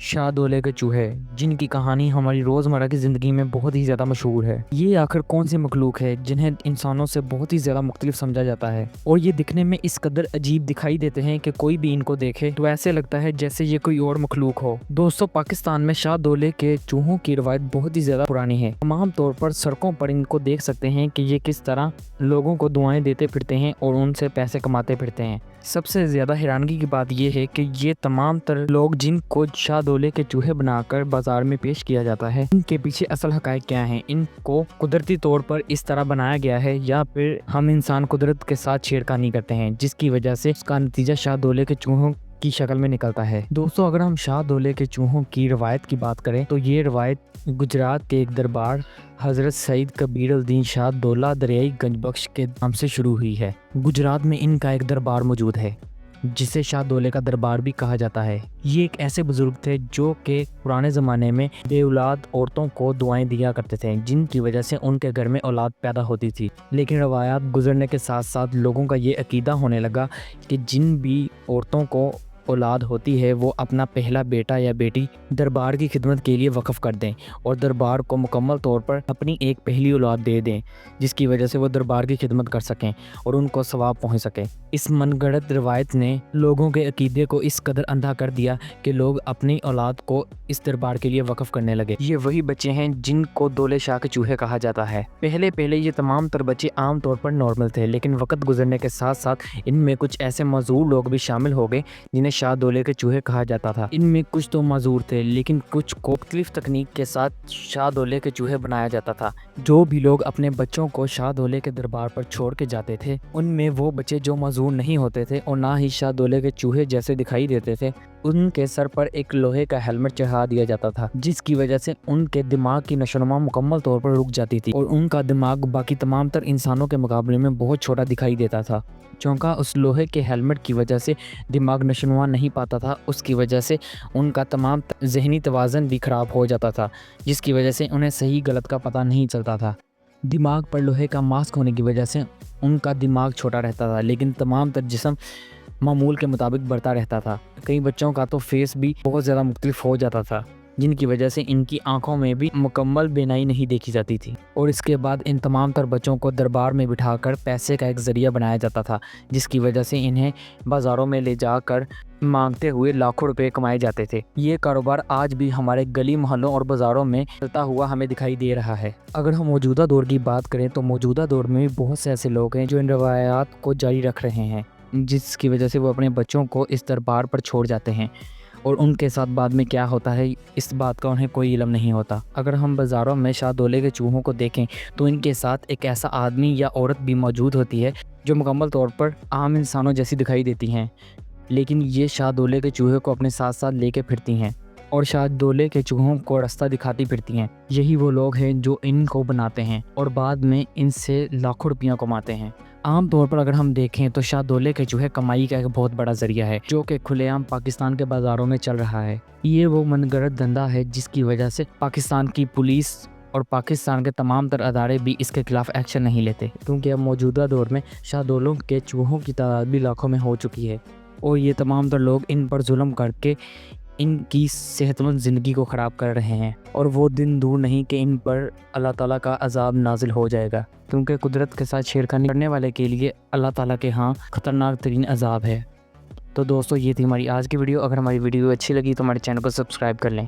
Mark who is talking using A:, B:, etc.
A: شاہ دولے کے چوہے، جن کی کہانی ہماری روزمرہ کی زندگی میں بہت ہی زیادہ مشہور ہے۔ یہ آخر کون سی مخلوق ہے جنہیں انسانوں سے بہت ہی زیادہ مختلف سمجھا جاتا ہے، اور یہ دکھنے میں اس قدر عجیب دکھائی دیتے ہیں کہ کوئی بھی ان کو دیکھے تو ایسے لگتا ہے جیسے یہ کوئی اور مخلوق ہو۔ دوستو، پاکستان میں شاہ دولے کے چوہوں کی روایت بہت ہی زیادہ پرانی ہے۔ تمام طور پر سڑکوں پر ان کو دیکھ سکتے ہیں کہ یہ کس طرح لوگوں کو دعائیں دیتے پھرتے ہیں اور ان سے پیسے کماتے پھرتے ہیں۔ سب سے زیادہ حیرانگی کی بات یہ ہے کہ یہ تمام تر لوگ جن کو شاہ دولے کے چوہے بنا کر بازار میں پیش کیا جاتا ہے، ان کے پیچھے اصل حقائق کیا ہیں؟ ان کو قدرتی طور پر اس طرح بنایا گیا ہے یا پھر ہم انسان قدرت کے ساتھ چھیڑخانی کرتے ہیں، جس کی وجہ سے اس کا نتیجہ شاہ دولے کے چوہوں کی شکل میں نکلتا ہے۔ دوستو، اگر ہم شاہ دولے کے چوہوں کی روایت کی بات کریں تو یہ روایت گجرات کے ایک دربار حضرت سید کبیر الدین شاہ دولہ دریائے گنج بخش کے نام سے شروع ہوئی ہے۔ گجرات میں ان کا ایک دربار موجود ہے جسے شاہ دولے کا دربار بھی کہا جاتا ہے۔ یہ ایک ایسے بزرگ تھے جو کہ پرانے زمانے میں بے اولاد عورتوں کو دعائیں دیا کرتے تھے، جن کی وجہ سے ان کے گھر میں اولاد پیدا ہوتی تھی۔ لیکن روایات گزرنے کے ساتھ ساتھ لوگوں کا یہ عقیدہ ہونے لگا کہ جن بھی عورتوں کو اولاد ہوتی ہے وہ اپنا پہلا بیٹا یا بیٹی دربار کی خدمت کے لیے وقف کر دیں اور دربار کو مکمل طور پر اپنی ایک پہلی اولاد دے دیں، جس کی وجہ سے وہ دربار کی خدمت کر سکیں اور ان کو ثواب پہنچ سکے۔ اس من گھڑت روایت نے لوگوں کے عقیدے کو اس قدر اندھا کر دیا کہ لوگ اپنی اولاد کو اس دربار کے لیے وقف کرنے لگے۔ یہ وہی بچے ہیں جن کو دولے شاہ کے چوہے کہا جاتا ہے۔ پہلے یہ تمام تر بچے عام طور پر نارمل تھے، لیکن وقت گزرنے کے ساتھ ساتھ ان میں کچھ ایسے معذور لوگ بھی شامل ہو گئے جنہیں شاہ دولے کے چوہے کہا جاتا تھا۔ ان میں کچھ تو معذور تھے، لیکن کچھ کو مختلف تکنیک کے ساتھ شاہ دولے کے چوہے بنایا جاتا تھا۔ جو بھی لوگ اپنے بچوں کو شاہ دولے کے دربار پر چھوڑ کے جاتے تھے، ان میں وہ بچے جو معذور نہیں ہوتے تھے اور نہ ہی شاہ دولے کے چوہے جیسے دکھائی دیتے تھے، ان کے سر پر ایک لوہے کا ہیلمٹ چڑھا دیا جاتا تھا، جس کی وجہ سے ان کے دماغ کی نشو و نما مکمل طور پر رک جاتی تھی اور ان کا دماغ باقی تمام تر انسانوں کے مقابلے میں بہت چھوٹا دکھائی دیتا تھا۔ چونکہ اس لوہے کے ہیلمٹ کی وجہ سے دماغ نشو و نما نہیں پاتا تھا، اس کی وجہ سے ان کا تمام ذہنی توازن بھی خراب ہو جاتا تھا، جس کی وجہ سے انہیں صحیح غلط کا پتہ نہیں چلتا تھا۔ دماغ پر لوہے کا ماسک ہونے کی وجہ سے ان کا دماغ چھوٹا رہتا تھا، لیکن تمام تر جسم معمول کے مطابق بڑھتا رہتا تھا۔ کئی بچوں کا تو فیس بھی بہت زیادہ مختلف ہو جاتا تھا، جن کی وجہ سے ان کی آنکھوں میں بھی مکمل بینائی نہیں دیکھی جاتی تھی۔ اور اس کے بعد ان تمام تر بچوں کو دربار میں بٹھا کر پیسے کا ایک ذریعہ بنایا جاتا تھا، جس کی وجہ سے انہیں بازاروں میں لے جا کر مانگتے ہوئے لاکھوں روپے کمائے جاتے تھے۔ یہ کاروبار آج بھی ہمارے گلی محلوں اور بازاروں میں چلتا ہوا ہمیں دکھائی دے رہا ہے۔ اگر ہم موجودہ دور کی بات کریں تو موجودہ دور میں بھی بہت سے ایسے لوگ ہیں جو ان روایات کو جاری رکھ رہے ہیں، جس کی وجہ سے وہ اپنے بچوں کو اس دربار پر چھوڑ جاتے ہیں اور ان کے ساتھ بعد میں کیا ہوتا ہے اس بات کا انہیں کوئی علم نہیں ہوتا۔ اگر ہم بازاروں میں شاہ دولے کے چوہوں کو دیکھیں تو ان کے ساتھ ایک ایسا آدمی یا عورت بھی موجود ہوتی ہے جو مکمل طور پر عام انسانوں جیسی دکھائی دیتی ہیں، لیکن یہ شاہ دولے کے چوہے کو اپنے ساتھ ساتھ لے کے پھرتی ہیں اور شاہ دولے کے چوہوں کو راستہ دکھاتی پھرتی ہیں۔ یہی وہ لوگ ہیں جو ان کو بناتے ہیں اور بعد میں ان سے لاکھوں روپیہ کماتے ہیں۔ عام طور پر اگر ہم دیکھیں تو شاہ دولے کے چوہے کمائی کا ایک بہت بڑا ذریعہ ہے جو کہ کھلے عام پاکستان کے بازاروں میں چل رہا ہے۔ یہ وہ من گھڑت دھندا ہے جس کی وجہ سے پاکستان کی پولیس اور پاکستان کے تمام تر ادارے بھی اس کے خلاف ایکشن نہیں لیتے، کیونکہ اب موجودہ دور میں شاہ دولوں کے چوہوں کی تعداد بھی لاکھوں میں ہو چکی ہے اور یہ تمام تر لوگ ان پر ظلم کر کے ان کی صحت مند زندگی کو خراب کر رہے ہیں، اور وہ دن دور نہیں کہ ان پر اللہ تعالیٰ کا عذاب نازل ہو جائے گا، کیونکہ قدرت کے ساتھ چھیڑخانی کرنے والے کے لیے اللہ تعالیٰ کے ہاں خطرناک ترین عذاب ہے۔ تو دوستو، یہ تھی ہماری آج کی ویڈیو۔ اگر ہماری ویڈیو اچھی لگی تو ہمارے چینل کو سبسکرائب کر لیں۔